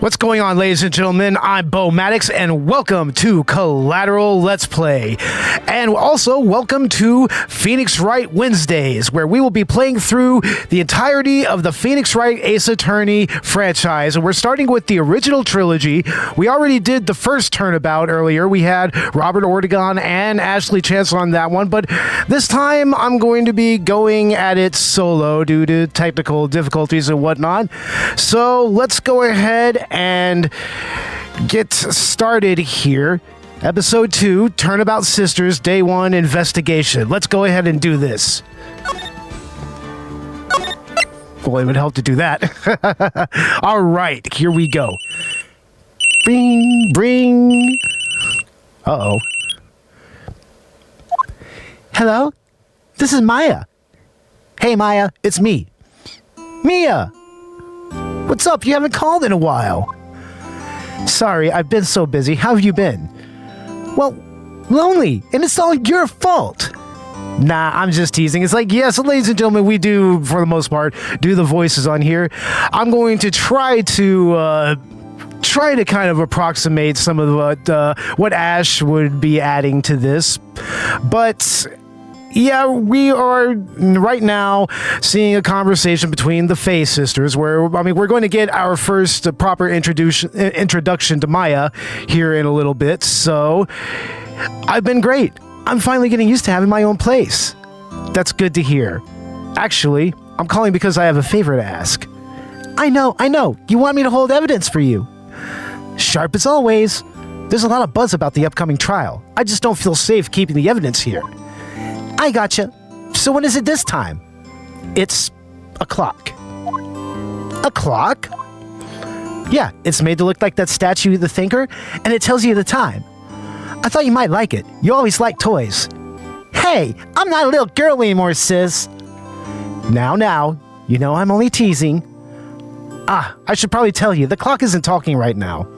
What's going on, ladies and gentlemen? I'm Bo Maddox, and welcome to Collateral Let's Play. And also, welcome to Phoenix Wright Wednesdays, where we will be playing through the entirety of the Phoenix Wright Ace Attorney franchise. And we're starting with the original trilogy. We already did the first Turnabout earlier. We had Robert Ortegon and Ashley Chancellor on that one, but this time I'm going to be going at it solo due to technical difficulties and whatnot. So let's go ahead and get started here. Episode 2, Turnabout Sisters, Day 1 Investigation. Let's go ahead and do this. Well, it would help to do that. All right, here we go. Bring. Uh-oh. Hello? This is Maya. Hey, Maya, it's me. Mia! What's up? You haven't called in a while. Sorry, I've been so busy. How have you been? Well, lonely, and it's all your fault. Nah, I'm just teasing. It's like, yes, ladies and gentlemen, we do, for the most part, do the voices on here. I'm going to try to kind of approximate some of what Ash would be adding to this, but yeah, we are right now seeing a conversation between the Fey sisters where, we're going to get our first proper introduction to Maya here in a little bit. So I've been great. I'm finally getting used to having my own place. That's good to hear. Actually, I'm calling because I have a favor to ask. I know. You want me to hold evidence for you. Sharp as always. There's a lot of buzz about the upcoming trial. I just don't feel safe keeping the evidence here. I gotcha. So when is it this time? It's a clock. A clock? Yeah, it's made to look like that statue of the Thinker, and it tells you the time. I thought you might like it. You always like toys. Hey, I'm not a little girl anymore, sis. Now, you know I'm only teasing. I should probably tell you, the clock isn't talking right now.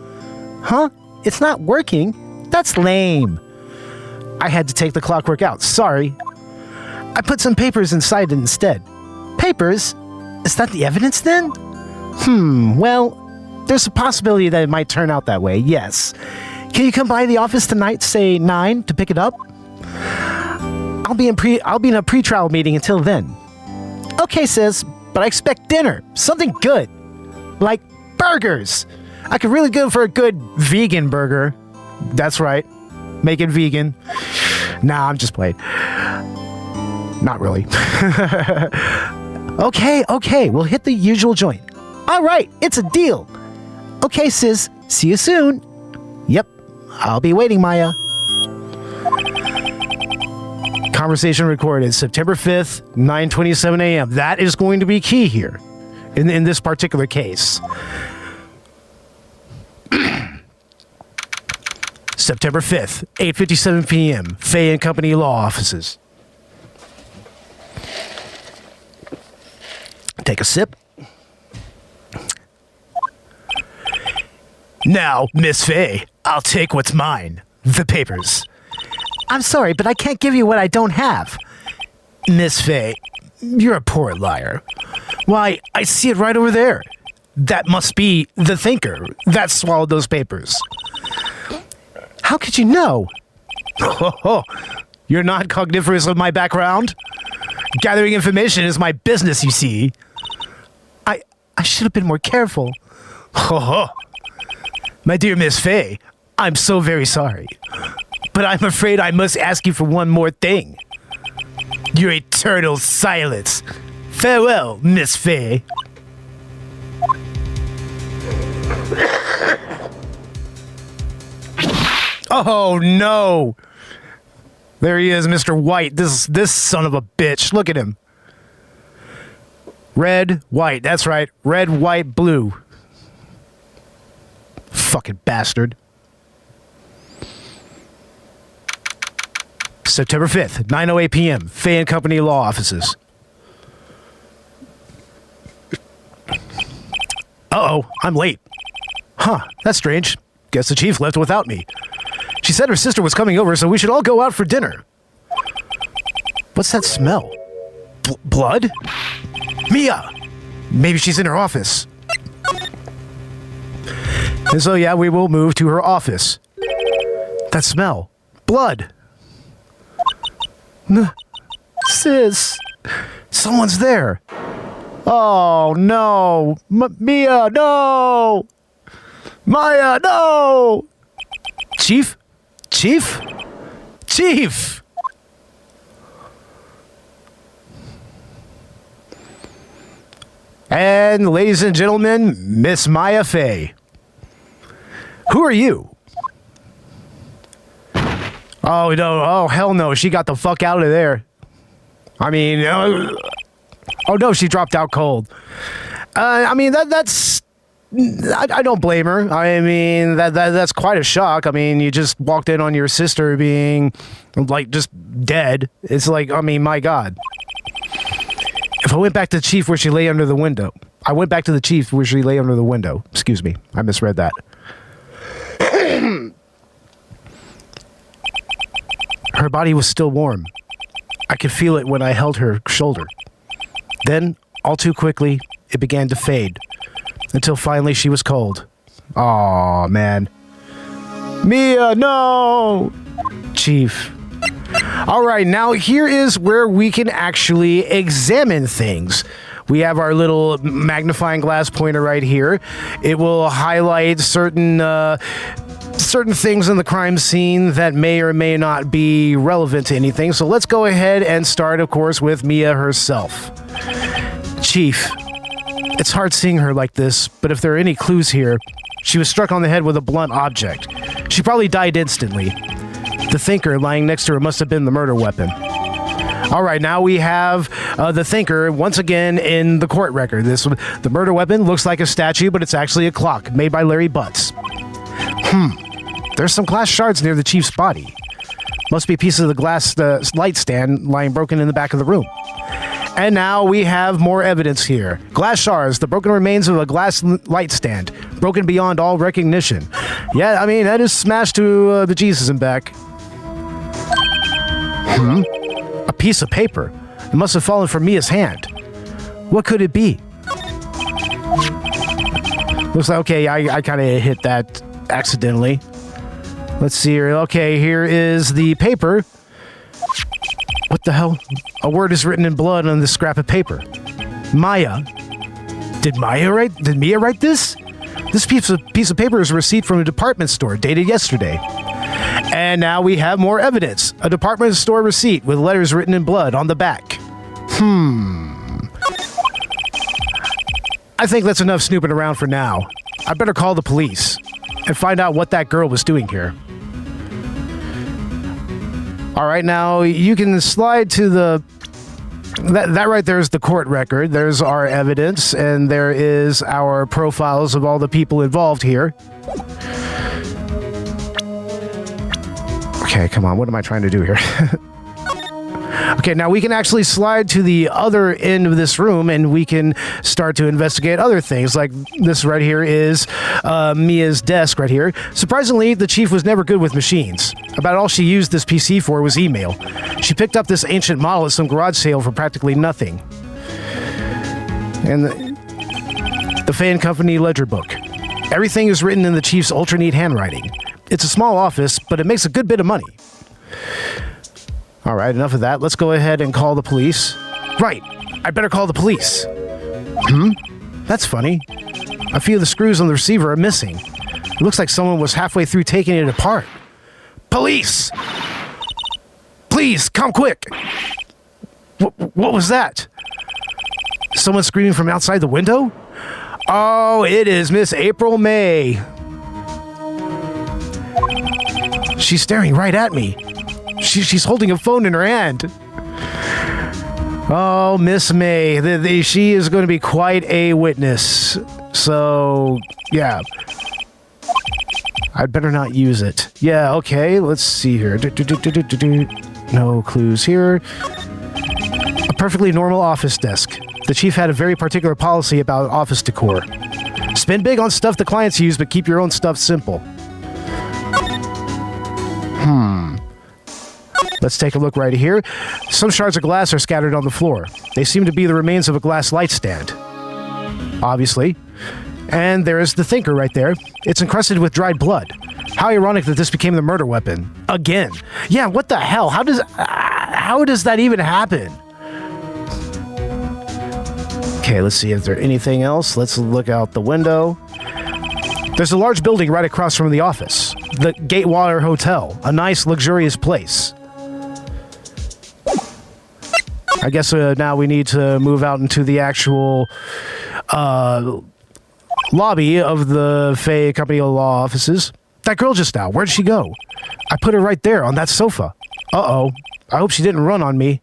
Huh? It's not working? That's lame. I had to take the clockwork out, sorry. I put some papers inside it instead. Papers? Is that the evidence then? Well, there's a possibility that it might turn out that way, yes. Can you come by the office tonight, say 9, to pick it up? I'll be in a pre-trial meeting until then. Okay, sis, but I expect dinner. Something good. Like burgers. I could really go for a good vegan burger. That's right. Make it vegan. Nah, I'm just playing. Not really. Okay, we'll hit the usual joint. All right, it's a deal. Okay, sis, see you soon. Yep, I'll be waiting, Maya. Conversation recorded September 5th, 9:27 a.m. That is going to be key here in this particular case. September 5th, 8:57 p.m., Fey and Company Law Offices. Take a sip. Now, Miss Fey, I'll take what's mine. The papers. I'm sorry, but I can't give you what I don't have. Miss Fey, you're a poor liar. Why, I see it right over there. That must be the Thinker that swallowed those papers. How could you know? You're not cognivorous of my background? Gathering information is my business, you see. I should have been more careful. My dear Miss Fey, I'm so very sorry. But I'm afraid I must ask you for one more thing. Your eternal silence. Farewell, Miss Fey. Oh, no. There he is, Mr. White. This son of a bitch. Look at him. Red, white. That's right. Red, white, blue. Fucking bastard. September 5th, 9:08 p.m. Fey and Company Law Offices. Uh-oh, I'm late. Huh, that's strange. Guess the chief left without me. She said her sister was coming over, so we should all go out for dinner. What's that smell? Blood? Mia! Maybe she's in her office. And so, yeah, we will move to her office. That smell. Blood. Sis. Someone's there. Oh, no. Mia, no. Maya, no. Chief? Chief? Chief! And, ladies and gentlemen, Miss Maya Fey. Who are you? Oh, no. Oh, hell no. She got the fuck out of there. I mean, oh, no, she dropped out cold. I mean, that's... I don't blame her. I mean, that's quite a shock. I mean, you just walked in on your sister being, like, just dead. It's like, I mean, my God. If I went back to the chief where she lay under the window. I went back to the chief where she lay under the window. Excuse me. I misread that. Her body was still warm. I could feel it when I held her shoulder. Then, all too quickly, it began to fade. Until finally she was cold. Aw, man. Mia, no! Chief. Alright, now here is where we can actually examine things. We have our little magnifying glass pointer right here. It will highlight certain things in the crime scene that may or may not be relevant to anything. So let's go ahead and start, of course, with Mia herself. Chief. It's hard seeing her like this, but if there are any clues here, she was struck on the head with a blunt object. She probably died instantly. The thinker lying next to her must have been the murder weapon. All right, now we have the thinker once again in the court record. The murder weapon looks like a statue, but it's actually a clock made by Larry Butts. There's some glass shards near the chief's body. Must be pieces of the glass light stand lying broken in the back of the room. And now we have more evidence here. Glass shards, the broken remains of a glass light stand, broken beyond all recognition. Yeah, I mean, that is smashed to the Jesus and back. A piece of paper. It must have fallen from Mia's hand. What could it be? Looks like, okay, I kind of hit that accidentally. Let's see here. Okay, here is the paper. What the hell? A word is written in blood on this scrap of paper. Maya. Did Mia write this? This piece of paper is a receipt from a department store dated yesterday. And now we have more evidence. A department store receipt with letters written in blood on the back. I think that's enough snooping around for now. I better call the police and find out what that girl was doing here. All right, now you can slide to the... That right there is the court record. There's our evidence, and there is our profiles of all the people involved here. Okay, come on. What am I trying to do here? Okay, now we can actually slide to the other end of this room, and we can start to investigate other things. Like this right here is Mia's desk right here. Surprisingly, the chief was never good with machines. About all she used this PC for was email. She picked up this ancient model at some garage sale for practically nothing. And the Fan Company ledger book. Everything is written in the chief's ultra-neat handwriting. It's a small office, but it makes a good bit of money. All right, enough of that. Let's go ahead and call the police. Right, I better call the police. That's funny. A few of the screws on the receiver are missing. It looks like someone was halfway through taking it apart. Police! Please, come quick! What was that? Someone screaming from outside the window? Oh, it is Miss April May. She's staring right at me. She's holding a phone in her hand. Oh, Miss May. She is going to be quite a witness. So, yeah. I'd better not use it. Yeah, okay. Let's see here. No clues here. A perfectly normal office desk. The chief had a very particular policy about office decor. Spend big on stuff the clients use, but keep your own stuff simple. Let's take a look right here. Some shards of glass are scattered on the floor. They seem to be the remains of a glass light stand. Obviously. And there's the thinker right there. It's encrusted with dried blood. How ironic that this became the murder weapon. Again. Yeah, what the hell? How does that even happen? Okay, let's see if there's anything else. Let's look out the window. There's a large building right across from the office. The Gatewater Hotel. A nice, luxurious place. I guess now we need to move out into the actual lobby of the Fey Company of Law offices. That girl just now, where'd she go? I put her right there on that sofa. Uh-oh. I hope she didn't run on me.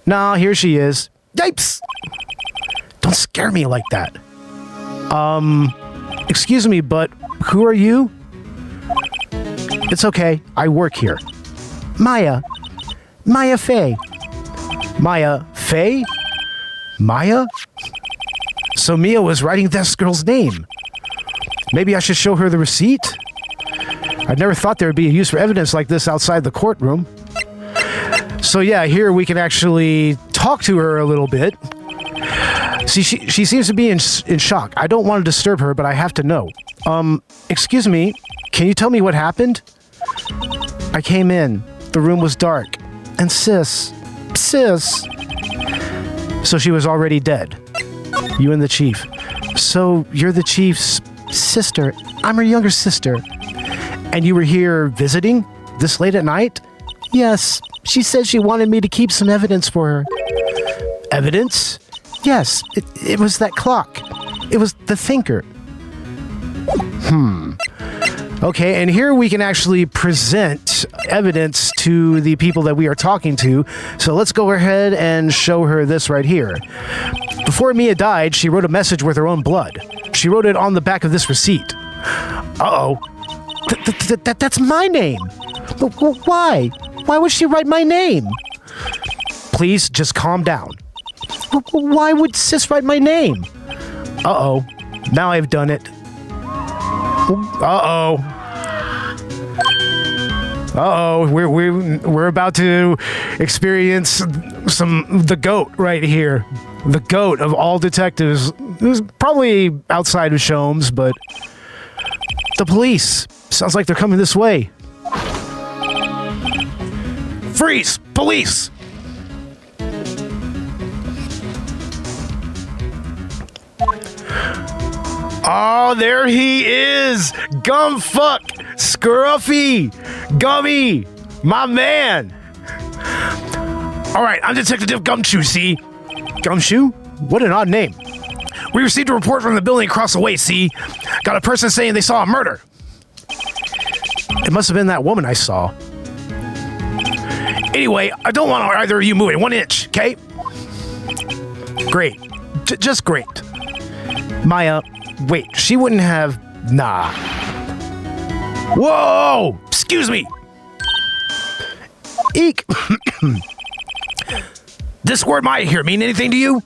Nah, here she is. Yipes! Don't scare me like that. Excuse me, but who are you? It's okay. I work here. Maya. Maya Fey. Maya Fey? Maya? So Mia was writing this girl's name. Maybe I should show her the receipt? I never thought there would be a use for evidence like this outside the courtroom. So yeah, here we can actually talk to her a little bit. See, she seems to be in shock. I don't want to disturb her, but I have to know. Excuse me, can you tell me what happened? I came in. The room was dark. And sis. So she was already dead. You and the chief. So you're the chief's sister. I'm her younger sister. And you were here visiting? This late at night? Yes. She said she wanted me to keep some evidence for her. Evidence? Yes. It was that clock. It was the thinker. Okay, and here we can actually present evidence to the people that we are talking to. So let's go ahead and show her this right here. Before Mia died, she wrote a message with her own blood. She wrote it on the back of this receipt. Uh-oh. That's my name. Why? Why would she write my name? Please, just calm down. Why would sis write my name? Uh-oh. Now I've done it. Uh-oh. Uh-oh. We're about to experience the GOAT right here. The GOAT of all detectives. Who's probably outside of Sholmes, but the police. Sounds like they're coming this way. Freeze! Police! Oh, there he is! Gumfuck! Scruffy! Gummy! My man! Alright, I'm Detective Gumshoe, see? Gumshoe? What an odd name. We received a report from the building across the way, see? Got a person saying they saw a murder. It must have been that woman I saw. Anyway, I don't want either of you moving 1 inch, okay? Great. Just great. Maya, wait, she wouldn't have... Nah. Whoa! Excuse me! Eek! This word Maya here mean anything to you?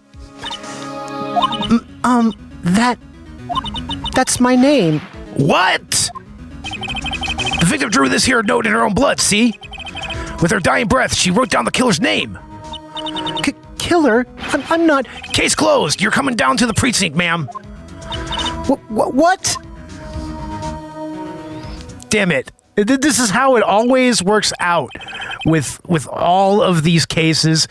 That's my name. What? The victim drew this here note in her own blood, see? With her dying breath, she wrote down the killer's name. Killer? I'm not... Case closed. You're coming down to the precinct, ma'am. What? Damn it. This is how it always works out with all of these cases.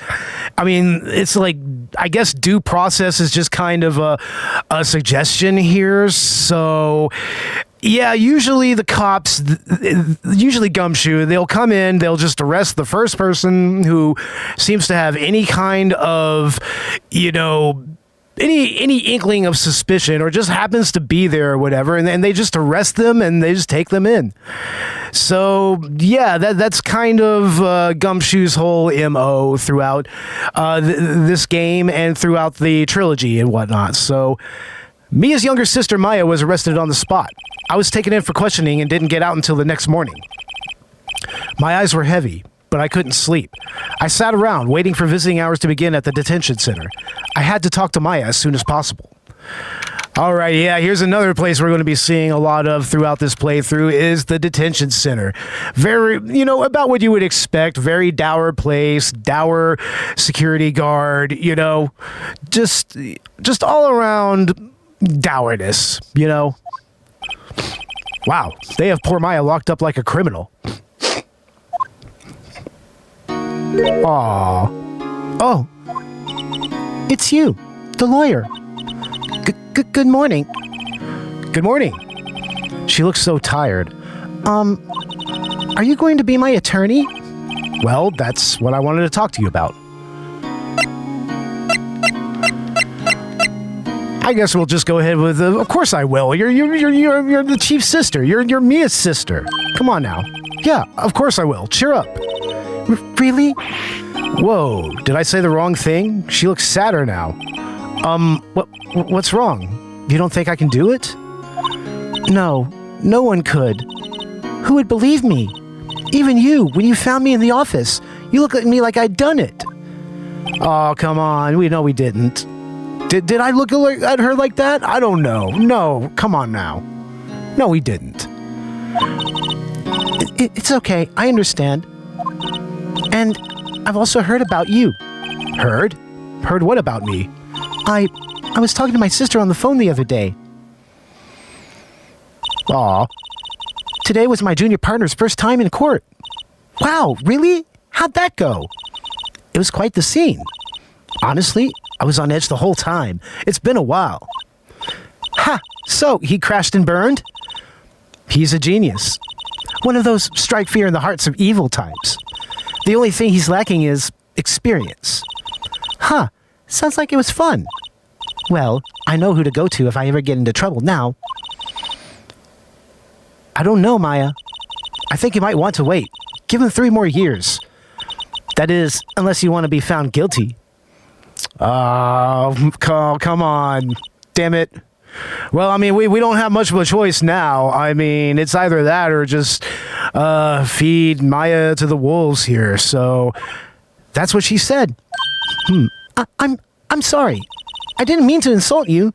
I mean, it's like, I guess due process is just kind of a suggestion here. So, yeah, usually the cops, usually Gumshoe, they'll come in, they'll just arrest the first person who seems to have any kind of, any inkling of suspicion or just happens to be there or whatever, and then they just arrest them and they just take them in. So yeah, that's kind of Gumshoe's whole MO throughout this game and throughout the trilogy and whatnot. So Mia's younger sister Maya was arrested on the spot. I was taken in for questioning and didn't get out until the next morning. My eyes were heavy, but I couldn't sleep. I sat around waiting for visiting hours to begin at the detention center. I had to talk to Maya as soon as possible. All right, yeah, here's another place we're going to be seeing a lot of throughout this playthrough is the detention center. Very, about what you would expect. Very dour place, dour security guard, just all around, dourness, you know? Wow, they have poor Maya locked up like a criminal. Aww. Oh, it's you, the lawyer. Good morning. Good morning. She looks so tired. Are you going to be my attorney? Well, that's what I wanted to talk to you about. I guess we'll just go ahead with, of course I will. You're the chief's sister. You're Mia's sister. Come on now. Yeah, of course I will. Cheer up. Really? Whoa, did I say the wrong thing? She looks sadder now. What's wrong? You don't think I can do it? No, no one could. Who would believe me? Even you, when you found me in the office, you looked at me like I'd done it. Oh, come on. We know we didn't. Did I look at her like that? I don't know. No, come on now. No, we didn't. It's okay. I understand. And I've also heard about you. Heard? Heard what about me? I was talking to my sister on the phone the other day. Aw. Today was my junior partner's first time in court. Wow, really? How'd that go? It was quite the scene. Honestly, I was on edge the whole time. It's been a while. Ha! So, he crashed and burned? He's a genius. One of those strike fear in the hearts of evil types. The only thing he's lacking is experience. Huh. Sounds like it was fun. Well, I know who to go to if I ever get into trouble now. I don't know, Maya. I think you might want to wait. Give him 3 more years. That is, unless you want to be found guilty. Oh, come on. Damn it. Well, I mean, we don't have much of a choice now. I mean, it's either that or just feed Maya to the wolves here. So that's what she said. I'm sorry. I didn't mean to insult you.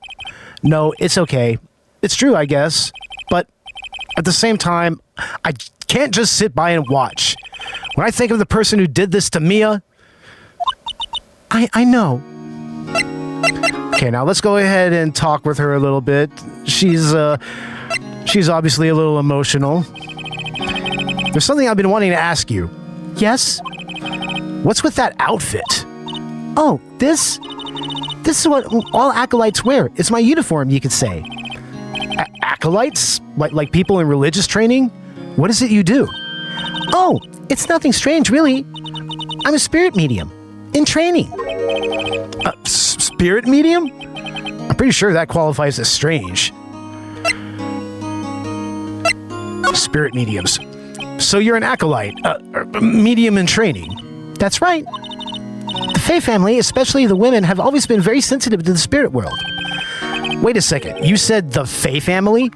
No, it's okay. It's true, I guess. But at the same time, I can't just sit by and watch. When I think of the person who did this to Mia, I know. Okay, now let's go ahead and talk with her a little bit. She's obviously a little emotional. There's something I've been wanting to ask you. Yes? What's with that outfit? Oh, this is what all acolytes wear. It's my uniform, you could say. Acolytes? Like people in religious training? What is it you do? Oh, it's nothing strange, really. I'm a spirit medium. In training. Spirit medium? I'm pretty sure that qualifies as strange. Spirit mediums. So you're an acolyte, medium in training. That's right. The Fey family, especially the women, have always been very sensitive to the spirit world. Wait a second, you said the Fey family?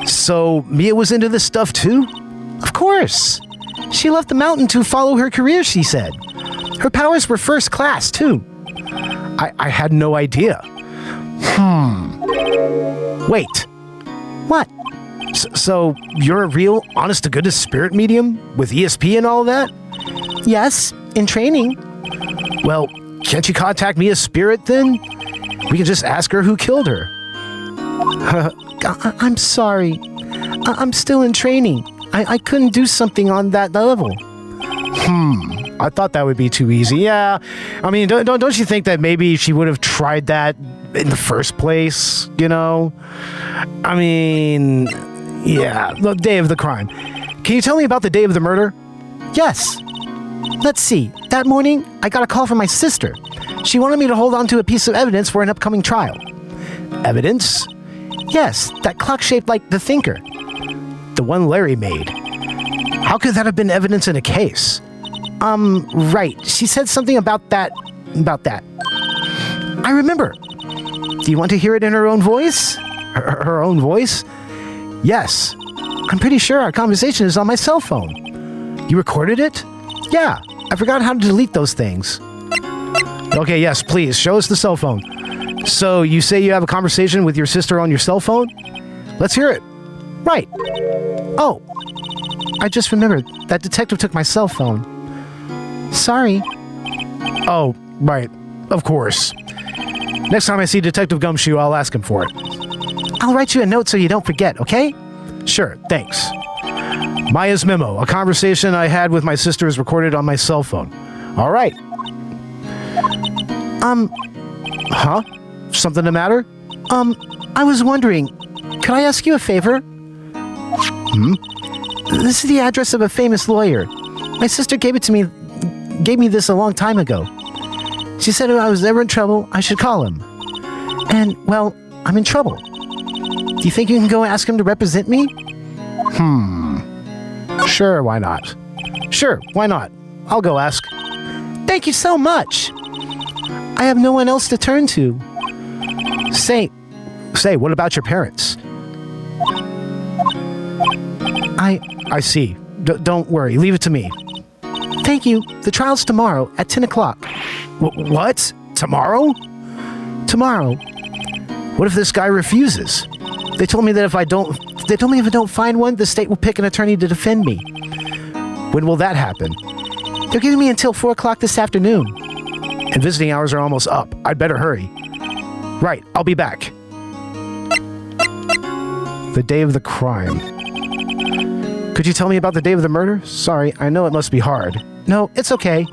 So Mia was into this stuff too? Of course. She left the mountain to follow her career, she said. Her powers were first class, too. I had no idea. Wait. What? So you're a real, honest-to-goodness spirit medium with ESP and all that? Yes, in training. Well, can't you contact Mia's spirit, then? We can just ask her who killed her. I'm sorry. I'm still in training. I couldn't do something on that level. I thought that would be too easy. Yeah, I mean, don't you think that maybe she would have tried that in the first place, you know? I mean, yeah, the day of the crime. Can you tell me about the day of the murder? Yes. Let's see. That morning, I got a call from my sister. She wanted me to hold on to a piece of evidence for an upcoming trial. Evidence? Yes, that clock shaped like the Thinker. The one Larry made. How could that have been evidence in a case? Right. She said something about that. I remember. Do you want to hear it in her own voice? Her own voice? Yes. I'm pretty sure our conversation is on my cell phone. You recorded it? Yeah. I forgot how to delete those things. Okay, yes, please. Show us the cell phone. So, you say you have a conversation with your sister on your cell phone? Let's hear it. Right. Oh. I just remembered. That detective took my cell phone. Sorry. Oh, right. Of course. Next time I see Detective Gumshoe, I'll ask him for it. I'll write you a note so you don't forget, okay? Sure, thanks. Maya's memo. A conversation I had with my sister is recorded on my cell phone. All right. Huh? Something the matter? I was wondering, could I ask you a favor? This is the address of a famous lawyer. My sister gave me this a long time ago. She said if I was ever in trouble, I should call him. And, well, I'm in trouble. Do you think you can go ask him to represent me? Sure, why not? Sure, why not? I'll go ask. Thank you so much. I have no one else to turn to. Say, what about your parents? I see. Don't worry. Leave it to me. Thank you. The trial's tomorrow at 10 o'clock. What? Tomorrow? Tomorrow. What if this guy refuses? They told me if I don't find one, the state will pick an attorney to defend me. When will that happen? They're giving me until 4 o'clock this afternoon. And visiting hours are almost up. I'd better hurry. Right, I'll be back. The day of the crime. Could you tell me about the day of the murder? Sorry, I know it must be hard. No, it's okay.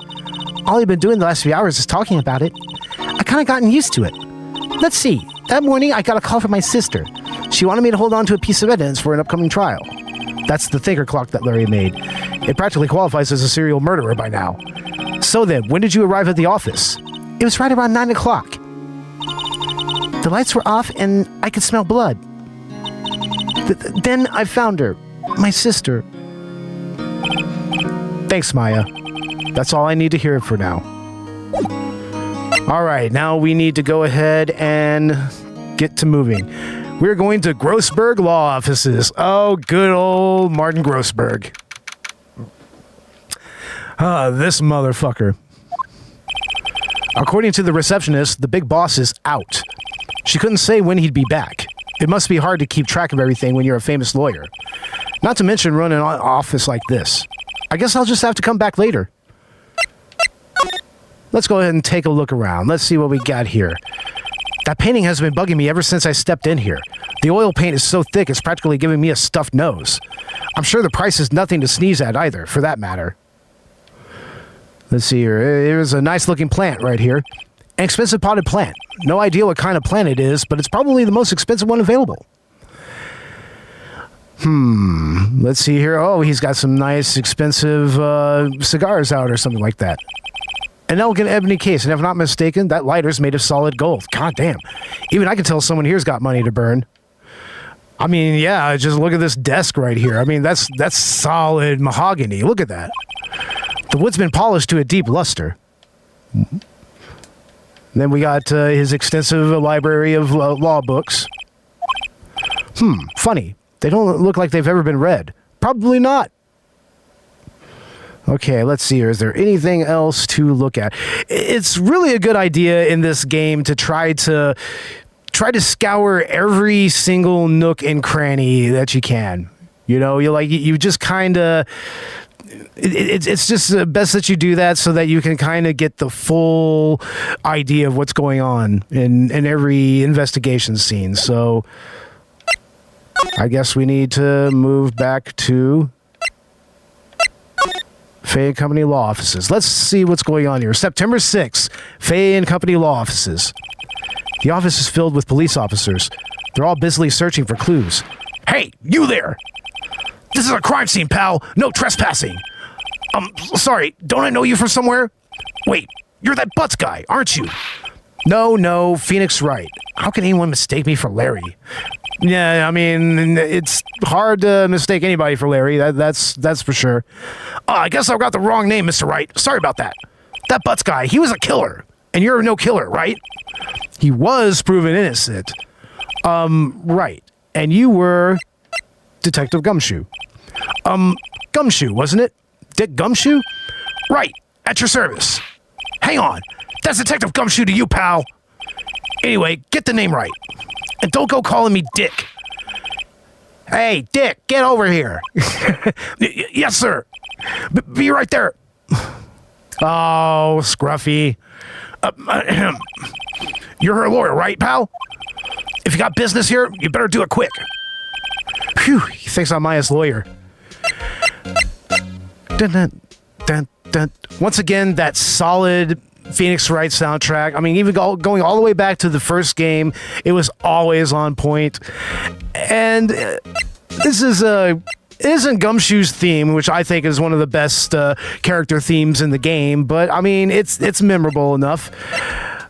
All I've been doing the last few hours is talking about it. I kind of gotten used to it. Let's see. That morning, I got a call from my sister. She wanted me to hold on to a piece of evidence for an upcoming trial. That's the thinker clock that Larry made. It practically qualifies as a serial murderer by now. So then, when did you arrive at the office? It was right around 9 o'clock. The lights were off and I could smell blood. Then I found her. My sister. Thanks, Maya. That's all I need to hear for now. All right, now we need to go ahead and get to moving. We're going to Grossberg Law Offices. Oh, good old Martin Grossberg. This motherfucker. According to the receptionist, the big boss is out. She couldn't say when he'd be back. It must be hard to keep track of everything when you're a famous lawyer. Not to mention running an office like this. I guess I'll just have to come back later. Let's go ahead and take a look around. Let's see what we got here. That painting has been bugging me ever since I stepped in here. The oil paint is so thick it's practically giving me a stuffed nose. I'm sure the price is nothing to sneeze at either, for that matter. Let's see here. Here's a nice looking plant right here. An expensive potted plant. No idea what kind of plant it is, but it's probably the most expensive one available. Let's see here. Oh, he's got some nice expensive cigars out or something like that. An elegant ebony case, and if not mistaken, that lighter's made of solid gold. God damn. Even I can tell someone here's got money to burn. I mean, yeah, just look at this desk right here. I mean, that's solid mahogany. Look at that. The wood's been polished to a deep luster. Then we got his extensive library of law books. Funny. They don't look like they've ever been read. Probably not. Okay, let's see here. Is there anything else to look at? It's really a good idea in this game to try to scour every single nook and cranny that you can. You know, you just kind of... It's just best that you do that so that you can kind of get the full idea of what's going on in every investigation scene. So I guess we need to move back to Fey and Company Law Offices. Let's see what's going on here. September 6th, Fey and Company Law Offices. The office is filled with police officers. They're all busily searching for clues. Hey, you there! This is a crime scene, pal. No trespassing. Sorry, don't I know you from somewhere? Wait, you're that Butts guy, aren't you? No, Phoenix Wright. How can anyone mistake me for Larry? Yeah, I mean, it's hard to mistake anybody for Larry. That's for sure. I guess I've got the wrong name, Mr. Wright. Sorry about that. That Butts guy, he was a killer. And you're no killer, right? He was proven innocent. Right. And you were Detective Gumshoe. Gumshoe, wasn't it? Dick Gumshoe? Right. At your service. Hang on. That's Detective Gumshoe to you, pal. Anyway, get the name right. And don't go calling me Dick. Hey, Dick, get over here. Yes, sir. Be right there. Oh, Scruffy. You're her lawyer, right, pal? If you got business here, you better do it quick. Phew, he thinks I'm Maya's lawyer. Dun, dun, dun, dun. Once again, that solid Phoenix Wright soundtrack. I mean, even going all the way back to the first game, it was always on point. And this is isn't Gumshoe's theme, which I think is one of the best character themes in the game, but I mean, it's memorable enough.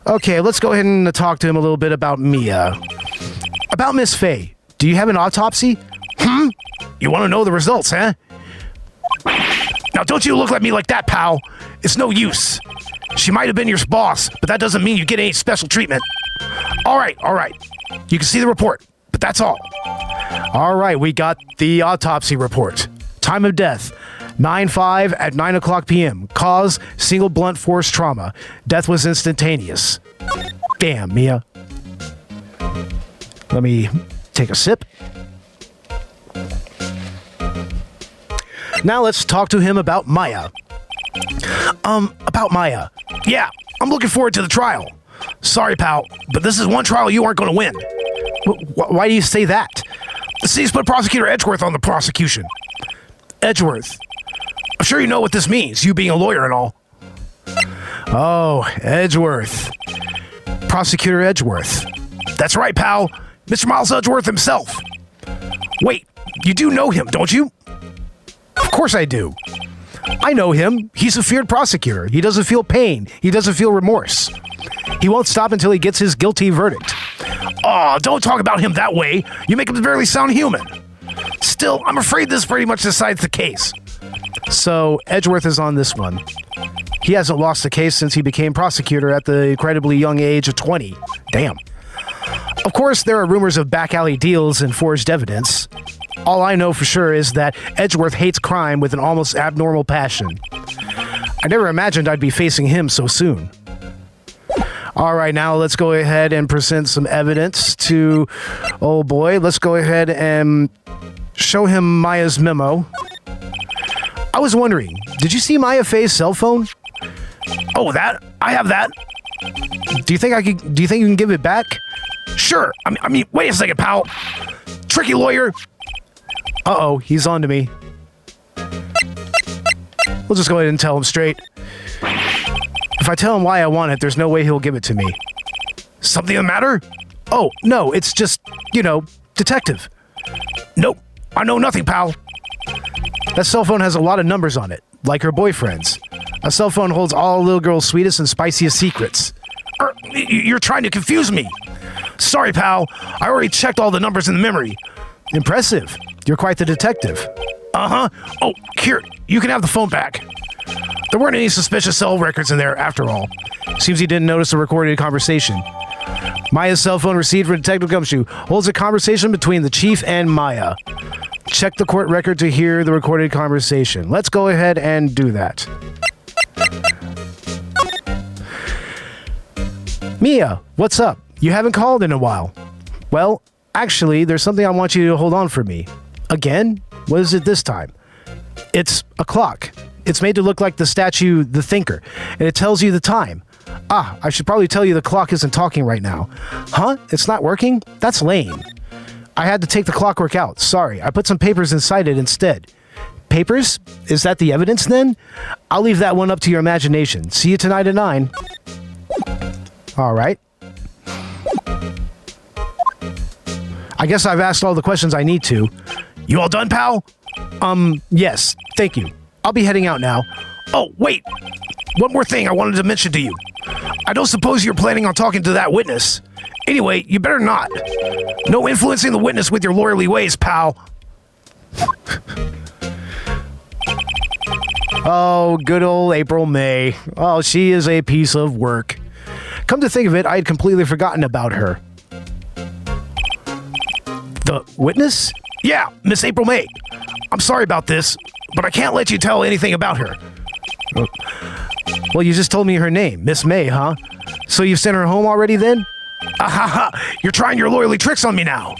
Okay, let's go ahead and talk to him a little bit about Mia. About Miss Fey. Do you have an autopsy? You want to know the results, huh? Now, don't you look at me like that, pal. It's no use. She might have been your boss, but that doesn't mean you get any special treatment. All right. You can see the report, but that's all. All right, we got the autopsy report. Time of death, 9/5 at 9 o'clock p.m. Cause, single blunt force trauma. Death was instantaneous. Damn, Mia. Let me take a sip. Now let's talk to him about Maya. About Maya. Yeah, I'm looking forward to the trial. Sorry, pal, but this is one trial you aren't going to win. Why do you say that? The city's put Prosecutor Edgeworth on the prosecution. Edgeworth. I'm sure you know what this means, you being a lawyer and all. Oh, Edgeworth. Prosecutor Edgeworth. That's right, pal. Mr. Miles Edgeworth himself. Wait, you do know him, don't you? Of course I do. I know him. He's a feared prosecutor. He doesn't feel pain. He doesn't feel remorse. He won't stop until he gets his guilty verdict. Oh, don't talk about him that way. You make him barely sound human. Still, I'm afraid this pretty much decides the case. So, Edgeworth is on this one. He hasn't lost a case since he became prosecutor at the incredibly young age of 20. Damn. Of course, there are rumors of back alley deals and forged evidence. All I know for sure is that Edgeworth hates crime with an almost abnormal passion. I never imagined I'd be facing him so soon. All right, now let's go ahead and present some evidence to old boy. Let's go ahead and show him Maya's memo. I was wondering, did you see Maya Fey's cell phone? Oh, that? I have that. Do you think you can give it back? Sure. I mean, wait a second, pal. Tricky lawyer. Uh-oh, he's on to me. We'll just go ahead and tell him straight. If I tell him why I want it, there's no way he'll give it to me. Something the matter? Oh, no, it's just, detective. Nope, I know nothing, pal. That cell phone has a lot of numbers on it, like her boyfriend's. A cell phone holds all a little girl's sweetest and spiciest secrets. You're trying to confuse me. Sorry, pal. I already checked all the numbers in the memory. Impressive. You're quite the detective. Uh-huh. Oh, here, you can have the phone back. There weren't any suspicious cell records in there, after all. Seems he didn't notice a recorded conversation. Maya's cell phone received from Detective Gumshoe holds a conversation between the chief and Maya. Check the court record to hear the recorded conversation. Let's go ahead and do that. Mia, what's up? You haven't called in a while. Well, actually, there's something I want you to hold on for me. Again? What is it this time? It's a clock. It's made to look like the statue, The Thinker, and it tells you the time. Ah, I should probably tell you the clock isn't talking right now. Huh? It's not working? That's lame. I had to take the clockwork out. Sorry, I put some papers inside it instead. Papers? Is that the evidence then? I'll leave that one up to your imagination. See you tonight at 9. All right. I guess I've asked all the questions I need to. You all done, pal? Yes, thank you. I'll be heading out now. Oh, wait. One more thing I wanted to mention to you. I don't suppose you're planning on talking to that witness. Anyway, you better not. No influencing the witness with your lawyerly ways, pal. Oh, good old April May. Oh, she is a piece of work. Come to think of it, I had completely forgotten about her. The witness? Yeah, Miss April May. I'm sorry about this, but I can't let you tell anything about her. Well, you just told me her name, Miss May, huh? So you've sent her home already then? Ahaha, you're trying your lawyerly tricks on me now.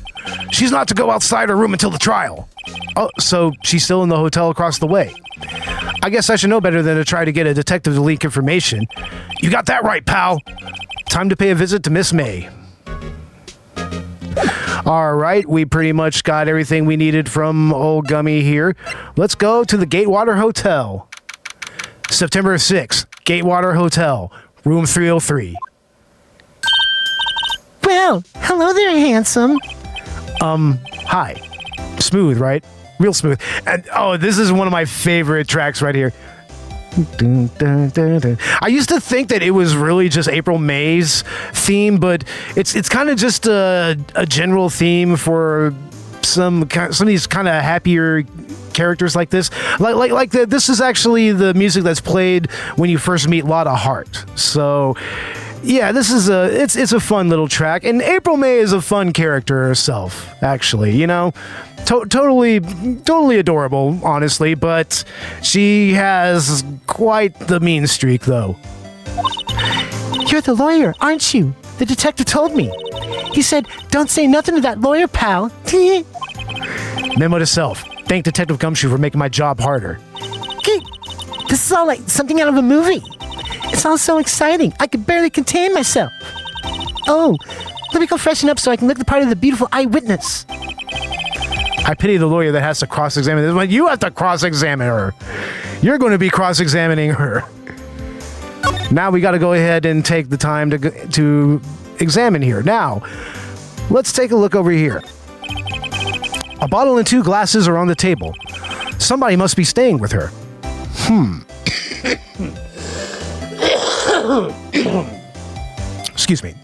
She's not to go outside her room until the trial. Oh, so she's still in the hotel across the way. I guess I should know better than to try to get a detective to leak information. You got that right, pal. Time to pay a visit to Miss May. All right, we pretty much got everything we needed from old Gummy here. Let's go to the Gatewater Hotel. September 6th, Gatewater Hotel, room 303. Well, hello there, handsome. Hi. Smooth, right? Real smooth. And oh, this is one of my favorite tracks right here. I used to think that it was really just April May's theme, but it's kind of just a general theme for some of these kind of happier characters like this. This is actually the music that's played when you first meet Lotta Hart. So yeah, this is it's a fun little track, and April May is a fun character herself, actually, you know. Totally adorable, honestly, but she has quite the mean streak, though. You're the lawyer, aren't you? The detective told me. He said, don't say nothing to that lawyer, pal. Memo to self. Thank Detective Gumshoe for making my job harder. This is all like something out of a movie. It's all so exciting. I could barely contain myself. Oh, let me go freshen up so I can look the part of the beautiful eyewitness. I pity the lawyer that has to cross-examine this one. You have to cross-examine her. You're going to be cross-examining her. Now we got to go ahead and take the time to examine here. Now, let's take a look over here. A bottle and 2 glasses are on the table. Somebody must be staying with her. Excuse me.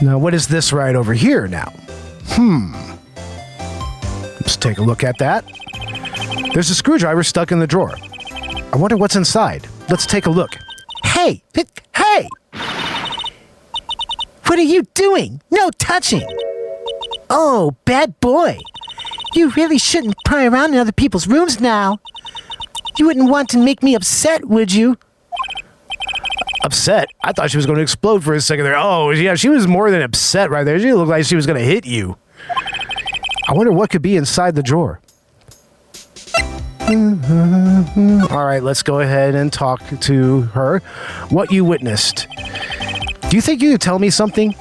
Now, what is this right over here now? Let's take a look at that. There's a screwdriver stuck in the drawer. I wonder what's inside. Let's take a look. Hey! Hey! What are you doing? No touching! Oh, bad boy. You really shouldn't pry around in other people's rooms now. You wouldn't want to make me upset, would you? Upset? I thought she was going to explode for a second there. Oh, yeah, she was more than upset right there. She looked like she was going to hit you. I wonder what could be inside the drawer. All right, let's go ahead and talk to her. What you witnessed. Do you think you could tell me something?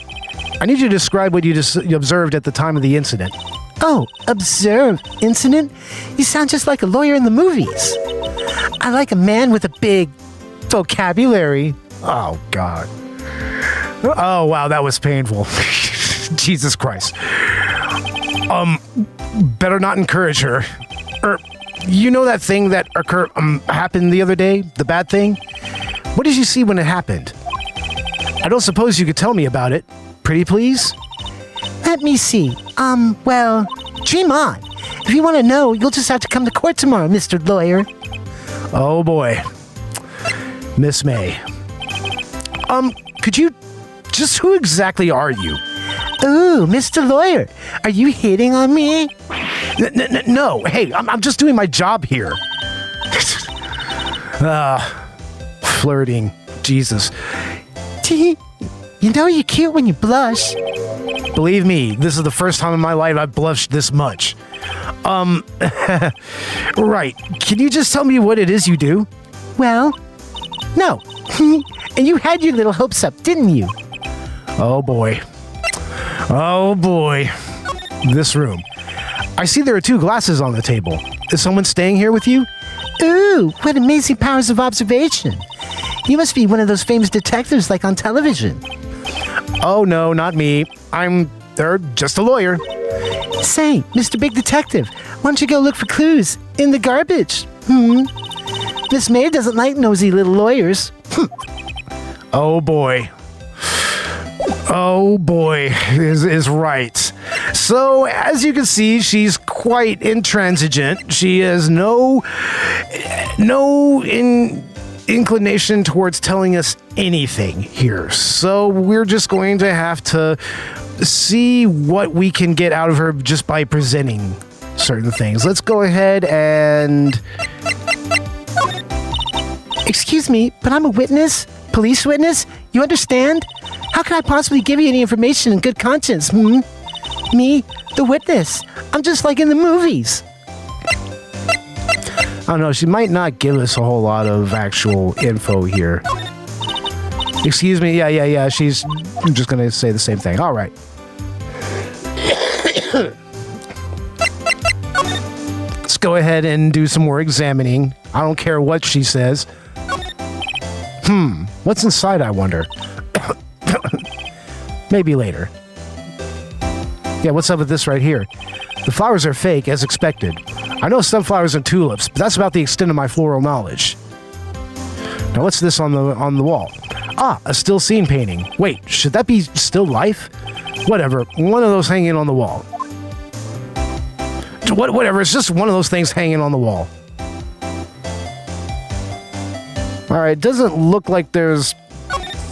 I need you to describe what you observed at the time of the incident. Oh, observe incident? You sound just like a lawyer in the movies. I like a man with a big vocabulary. Oh, God. Oh, wow, that was painful. Jesus Christ. Better not encourage her. You know that thing that happened the other day? The bad thing? What did you see when it happened? I don't suppose you could tell me about it. Pretty please? Let me see. Well, dream on. If you want to know, you'll just have to come to court tomorrow, Mr. Lawyer. Oh, boy. Miss May. Could you... Just who exactly are you? Ooh, Mr. Lawyer, are you hitting on me? No, hey, I'm just doing my job here. Flirting. Jesus. You know you're cute when you blush. Believe me, this is the first time in my life I've blushed this much. Right. Can you just tell me what it is you do? Well, no. And you had your little hopes up, didn't you? Oh, boy. Oh, boy. This room. I see there are 2 glasses on the table. Is someone staying here with you? Ooh, what amazing powers of observation. You must be one of those famous detectives like on television. Oh, no, not me. I'm just a lawyer. Say, Mr. Big Detective, why don't you go look for clues in the garbage? Miss May doesn't like nosy little lawyers. Oh, boy. Oh, boy, is right. So, as you can see, she's quite intransigent. She has no inclination towards telling us anything here. So, we're just going to have to see what we can get out of her just by presenting certain things. Let's go ahead and... Excuse me, but I'm a witness? Police witness? You understand? How can I possibly give you any information in good conscience, Me, the witness. I'm just like in the movies. I don't know, she might not give us a whole lot of actual info here. Excuse me, yeah, she's just gonna say the same thing. All right. Let's go ahead and do some more examining. I don't care what she says. What's inside, I wonder? Maybe later. Yeah, what's up with this right here? The flowers are fake, as expected. I know sunflowers and tulips, but that's about the extent of my floral knowledge. Now, what's this on the wall? Ah, a still scene painting. Wait, should that be still life? Whatever, one of those hanging on the wall. Whatever, it's just one of those things hanging on the wall. Alright, doesn't look like there's...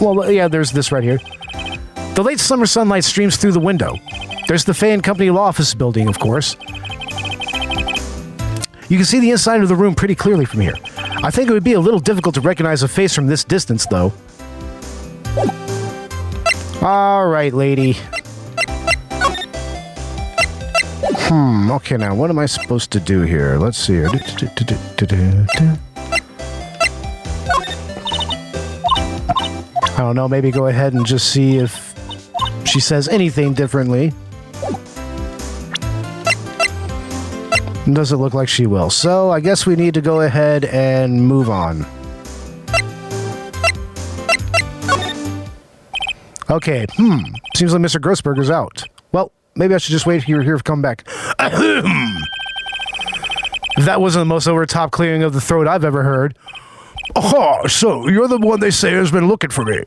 Well, yeah, there's this right here. The late summer sunlight streams through the window. There's the Fey and Company law office building, of course. You can see the inside of the room pretty clearly from here. I think it would be a little difficult to recognize a face from this distance, though. Alright, lady. Okay, now, what am I supposed to do here? Let's see here. I don't know, maybe go ahead and just see if she says anything differently. Doesn't look like she will. So, I guess we need to go ahead and move on. Okay, seems like Mr. Grossberger's out. Well, maybe I should just wait here to come back. If that wasn't the most over-top clearing of the throat I've ever heard. Oh, so you're the one they say has been looking for me.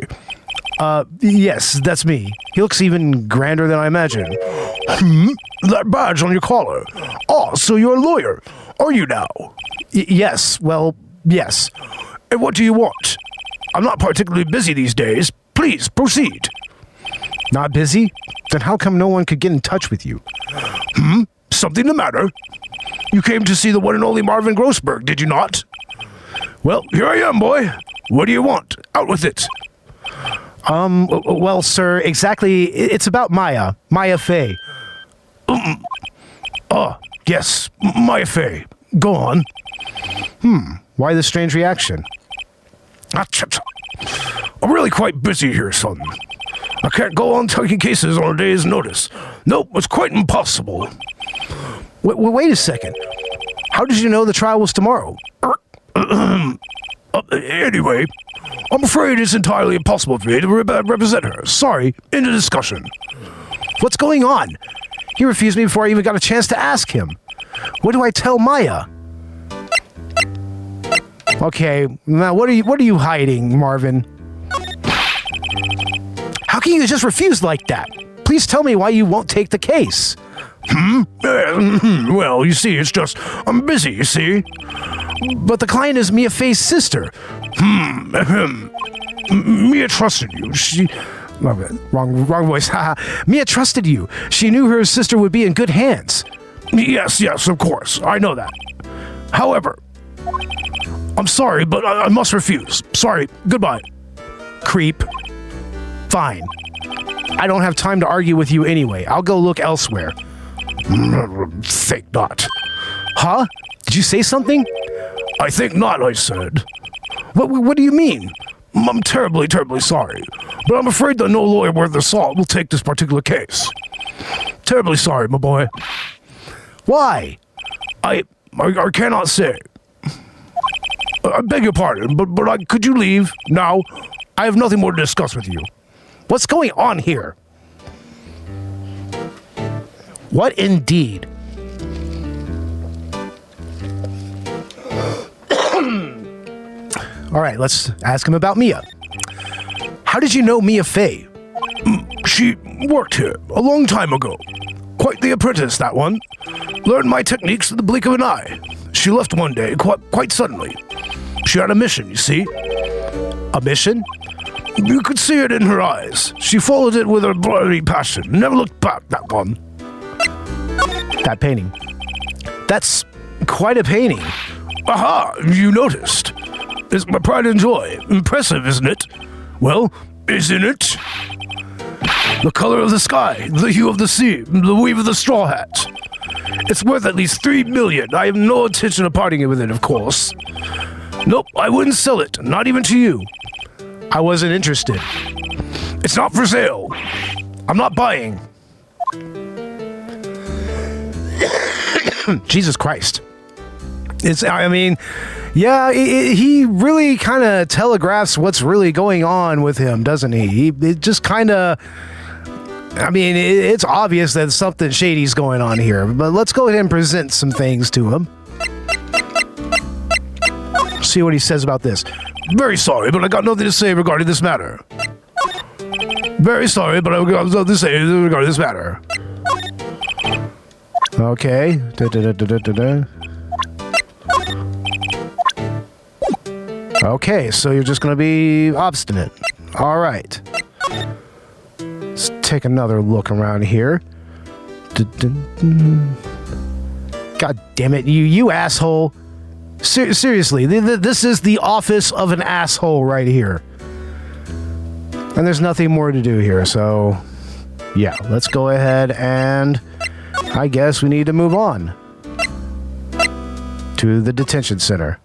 Yes, that's me. He looks even grander than I imagined. That badge on your collar. Oh, so you're a lawyer, are you now? Yes, well, yes. And what do you want? I'm not particularly busy these days. Please, proceed. Not busy? Then how come no one could get in touch with you? Something the matter? You came to see the one and only Marvin Grossberg, did you not? Well, here I am, boy. What do you want? Out with it. Well, sir, exactly, it's about Maya Fey. Yes, Maya Fey. Go on. Why this strange reaction? I'm really quite busy here, son. I can't go on taking cases on a day's notice. Nope, it's quite impossible. Wait a second. How did you know the trial was tomorrow? Anyway, I'm afraid it's entirely impossible for me to represent her. Sorry, end of discussion. What's going on? He refused me before I even got a chance to ask him. What do I tell Maya? Okay, now what are you hiding, Marvin? How can you just refuse like that? Please tell me why you won't take the case. Well, you see, it's just, I'm busy, you see? But the client is Mia Fey's sister. Mia trusted you. Wrong voice. Mia trusted you. She knew her sister would be in good hands. Yes, of course. I know that. However, I'm sorry, but I must refuse. Sorry. Goodbye. Creep. Fine. I don't have time to argue with you anyway. I'll go look elsewhere. Think not. Huh? Did you say something? I think not, I said. What do you mean? I'm terribly, terribly sorry, but I'm afraid that no lawyer worth the salt will take this particular case. Terribly sorry, my boy. Why? I cannot say. I beg your pardon, but could you leave now? I have nothing more to discuss with you. What's going on here? What indeed? All right, let's ask him about Mia. How did you know Mia Fey? She worked here a long time ago. Quite the apprentice, that one. Learned my techniques at the blink of an eye. She left one day, quite suddenly. She had a mission, you see. A mission? You could see it in her eyes. She followed it with a bloody passion. Never looked back, that one. That painting. That's quite a painting. Aha, you noticed. It's my pride and joy. Impressive, isn't it? Well, isn't it? The color of the sky, the hue of the sea, the weave of the straw hat. It's worth at least $3 million. I have no intention of parting with it, of course. Nope, I wouldn't sell it, not even to you. I wasn't interested. It's not for sale. I'm not buying. Jesus Christ. He really kind of telegraphs what's really going on with him, doesn't he? It just kind of, it's obvious that something shady's going on here, but let's go ahead and present some things to him. See what he says about this. Very sorry, but I got nothing to say regarding this matter. Very sorry, but I got nothing to say regarding this matter. Okay. Okay, so you're just going to be obstinate. All right. Let's take another look around here. God damn it, you asshole. Seriously, this is the office of an asshole right here. And there's nothing more to do here, so yeah, let's go ahead and I guess we need to move on to the detention center.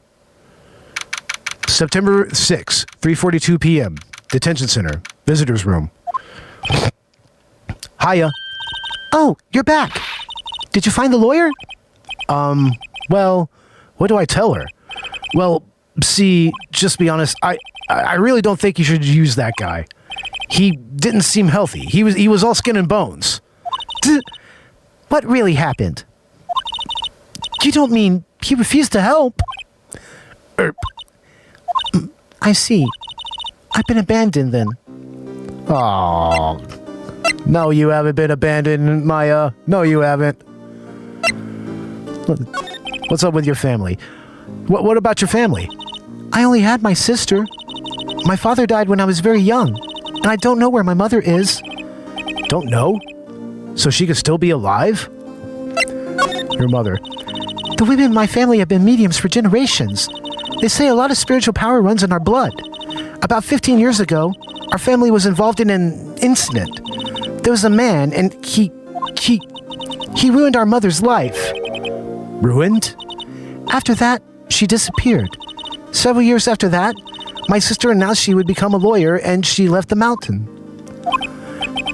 September 6, 3:42 p.m. Detention center, visitors room. Hiya. Oh, you're back. Did you find the lawyer? Well, what do I tell her? Well, see, just be honest, I really don't think you should use that guy. He didn't seem healthy. He was all skin and bones. What really happened? You don't mean he refused to help? I see. I've been abandoned then. Oh, no, you haven't been abandoned, Maya. No, you haven't. What's up with your family? What about your family? I only had my sister. My father died when I was very young, and I don't know where my mother is. Don't know? So she could still be alive? Your mother. The women in my family have been mediums for generations. They say a lot of spiritual power runs in our blood. About 15 years ago, our family was involved in an incident. There was a man, and he ruined our mother's life. Ruined? After that, she disappeared. Several years after that, my sister announced she would become a lawyer, and she left the mountain.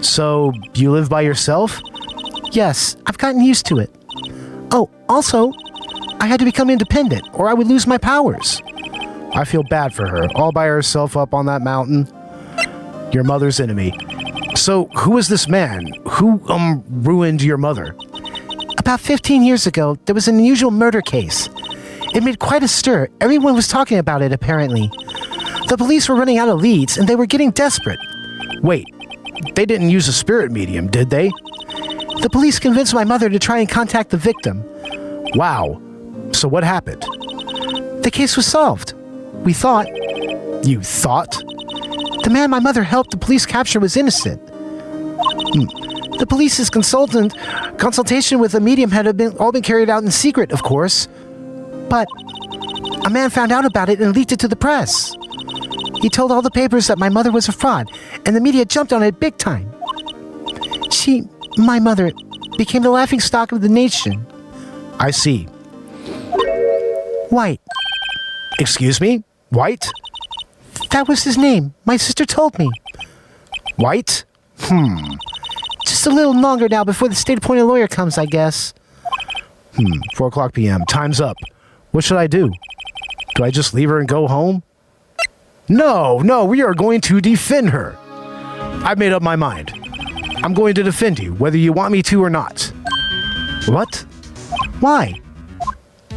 So, you live by yourself? Yes, I've gotten used to it. Oh, also, I had to become independent, or I would lose my powers. I feel bad for her, all by herself up on that mountain. Your mother's enemy. So, who is this man? Who, ruined your mother? About 15 years ago, there was an unusual murder case. It made quite a stir. Everyone was talking about it, apparently. The police were running out of leads, and they were getting desperate. Wait, they didn't use a spirit medium, did they? The police convinced my mother to try and contact the victim. Wow. So what happened? The case was solved. We thought. You thought? The man my mother helped the police capture was innocent. The police's consultation with the medium had all been carried out in secret, of course. But a man found out about it and leaked it to the press. He told all the papers that my mother was a fraud, and the media jumped on it big time. My mother, became the laughingstock of the nation. I see. White. Excuse me? White? That was his name. My sister told me. White? Just a little longer now before the state-appointed lawyer comes, I guess. 4 o'clock p.m. Time's up. What should I do? Do I just leave her and go home? No, we are going to defend her. I've made up my mind. I'm going to defend you, whether you want me to or not. What? Why?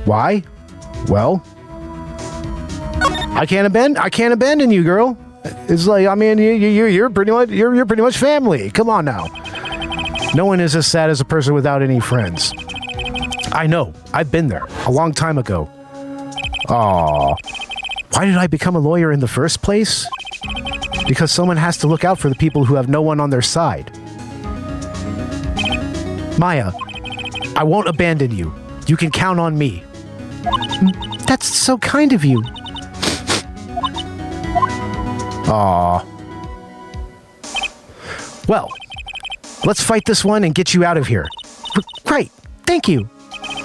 Why? Well, I can't abandon you, girl. It's like, you're pretty much family. Come on now. No one is as sad as a person without any friends. I know. I've been there a long time ago. Aw. Why did I become a lawyer in the first place? Because someone has to look out for the people who have no one on their side. Maya, I won't abandon you. You can count on me. That's so kind of you. Aw. Well, let's fight this one and get you out of here. Great. Thank you.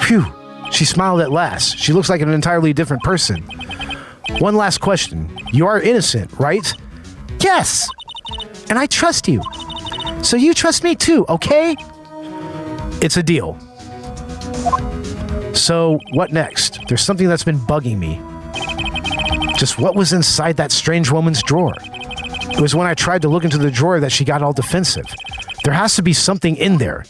Phew. She smiled at last. She looks like an entirely different person. One last question. You are innocent, right? Yes. And I trust you. So you trust me too, okay? It's a deal. So, what next? There's something that's been bugging me. Just what was inside that strange woman's drawer? It was when I tried to look into the drawer that she got all defensive. There has to be something in there.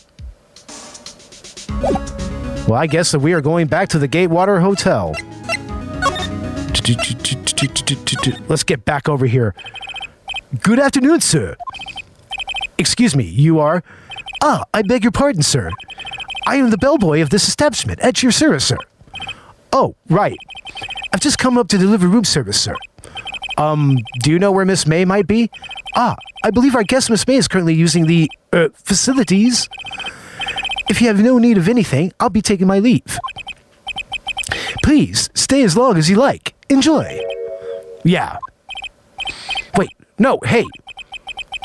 Well, I guess that we are going back to the Gatewater Hotel. Let's get back over here. Good afternoon, sir. Excuse me, you are? Ah, I beg your pardon, sir. I am the bellboy of this establishment. At your service, sir. Oh, right. I've just come up to deliver room service, sir. Do you know where Miss May might be? Ah, I believe our guest Miss May is currently using the, facilities. If you have no need of anything, I'll be taking my leave. Please, stay as long as you like. Enjoy. Yeah. Wait, no, hey.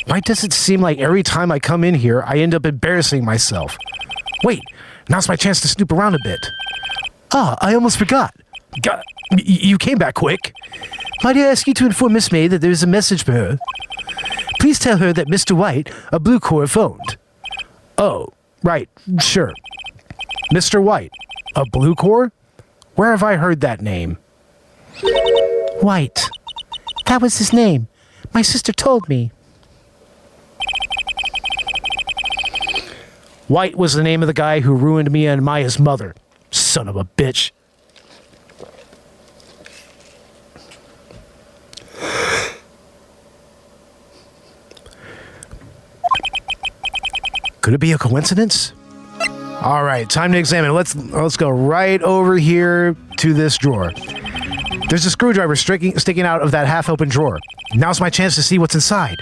Why does it seem like every time I come in here, I end up embarrassing myself? Wait, now's my chance to snoop around a bit. Ah, I almost forgot. You came back quick. Might I ask you to inform Miss May that there is a message for her? Please tell her that Mr. White, a blue core, phoned. Oh, right, sure. Mr. White, a blue core? Where have I heard that name? White. That was his name. My sister told me. White was the name of the guy who ruined Mia and Maya's mother. Son of a bitch. Could it be a coincidence? All right, time to examine. Let's go right over here to this drawer. There's a screwdriver sticking out of that half-open drawer. Now's my chance to see what's inside.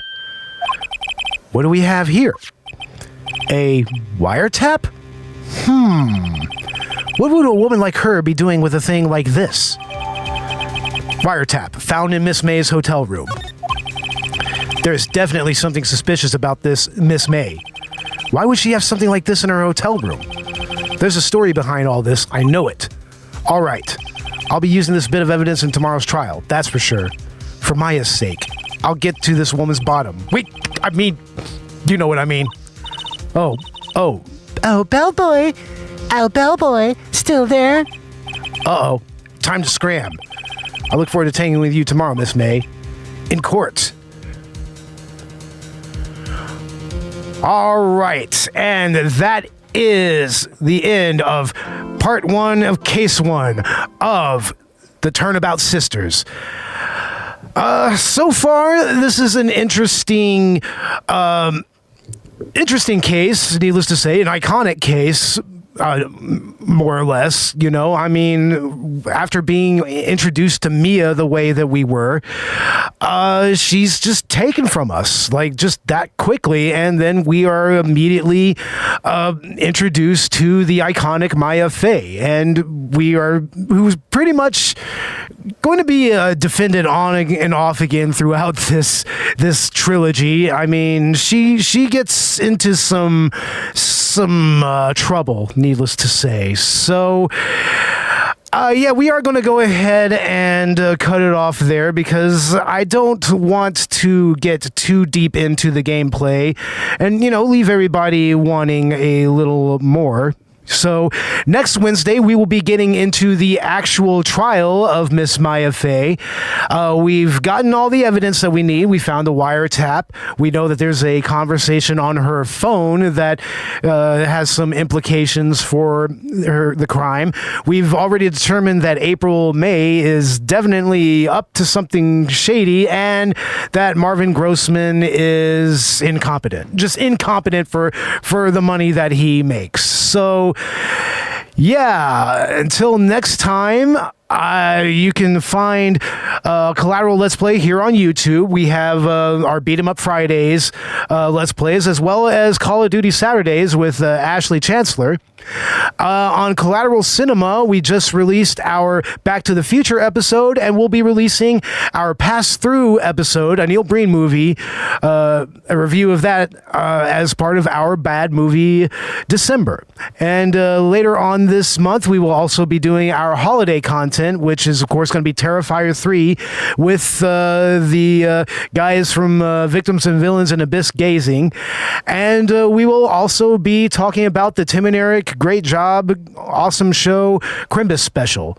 What do we have here? A wiretap? What would a woman like her be doing with a thing like this? Wiretap, found in Miss May's hotel room. There's definitely something suspicious about this Miss May. Why would she have something like this in her hotel room? There's a story behind all this, I know it. All right, I'll be using this bit of evidence in tomorrow's trial, that's for sure. For Maya's sake, I'll get to this woman's bottom. Wait, I mean, you know what I mean. Oh, bellboy. Oh, bellboy, still there? Uh-oh, time to scram. I look forward to taking with you tomorrow, Miss May. In court. All right, and that is the end of part 1 of case 1 of the Turnabout Sisters. So far, this is an interesting case, needless to say, an iconic case. More or less, you know, I mean, after being introduced to Mia the way that we were, she's just taken from us, like just that quickly, and then we are immediately introduced to the iconic Maya Fey, and who's pretty much going to be defended on and off again throughout this trilogy. I mean, she gets into some trouble, needless to say. So, yeah, we are going to go ahead and cut it off there because I don't want to get too deep into the gameplay and, you know, leave everybody wanting a little more. So next Wednesday, we will be getting into the actual trial of Miss Maya Fey. We've gotten all the evidence that we need. We found a wiretap. We know that there's a conversation on her phone that has some implications for the crime. We've already determined that April May is definitely up to something shady and that Marvin Grossman is incompetent. Just incompetent for the money that he makes. So, yeah, until next time, you can find Collateral Let's Play here on YouTube. We have our Beat 'em Up Fridays Let's Plays, as well as Call of Duty Saturdays with Ashley Chancellor. On Collateral Cinema, we just released our Back to the Future episode, and we'll be releasing our Pass Through episode, a Neil Breen movie, a review of that as part of our Bad Movie December. And later on this month, we will also be doing our holiday content content, which is, of course, going to be Terrifier 3 with the guys from Victims and Villains and Abyss Gazing. And we will also be talking about the Tim and Eric Great Job, Awesome Show, Crimbus special.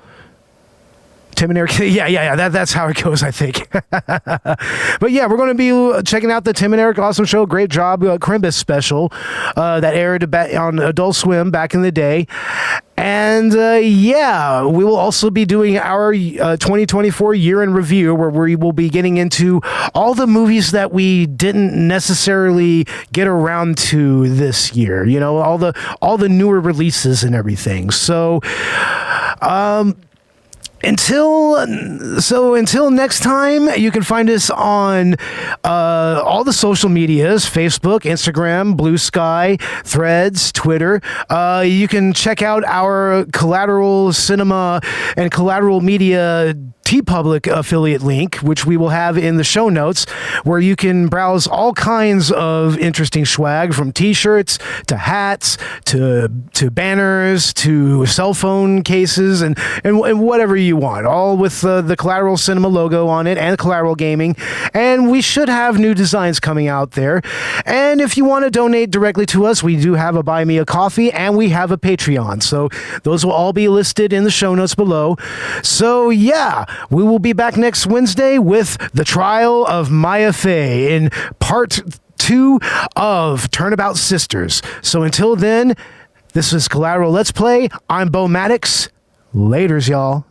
Tim and Eric, yeah, that's how it goes, I think. But yeah, we're going to be checking out the Tim and Eric Awesome Show, Great Job, Crimbus special that aired on Adult Swim back in the day. And yeah, we will also be doing our 2024 year in review, where we will be getting into all the movies that we didn't necessarily get around to this year. You know, all the newer releases and everything. So, until next time, you can find us on all the social medias: Facebook, Instagram, Blue Sky, Threads, Twitter. You can check out our Collateral Cinema and Collateral Media TeePublic affiliate link, which we will have in the show notes, where you can browse all kinds of interesting swag, from t-shirts to hats to banners to cell phone cases and whatever you want, all with the Collateral Cinema logo on it and Collateral Gaming. And we should have new designs coming out there. And if you want to donate directly to us, we do have a Buy Me a Coffee and we have a Patreon. So those will all be listed in the show notes below. So yeah, we will be back next Wednesday with the trial of Maya Fey in part 2 of Turnabout Sisters. So until then, this is Collateral Let's Play. I'm Bo Maddox. Laters, y'all.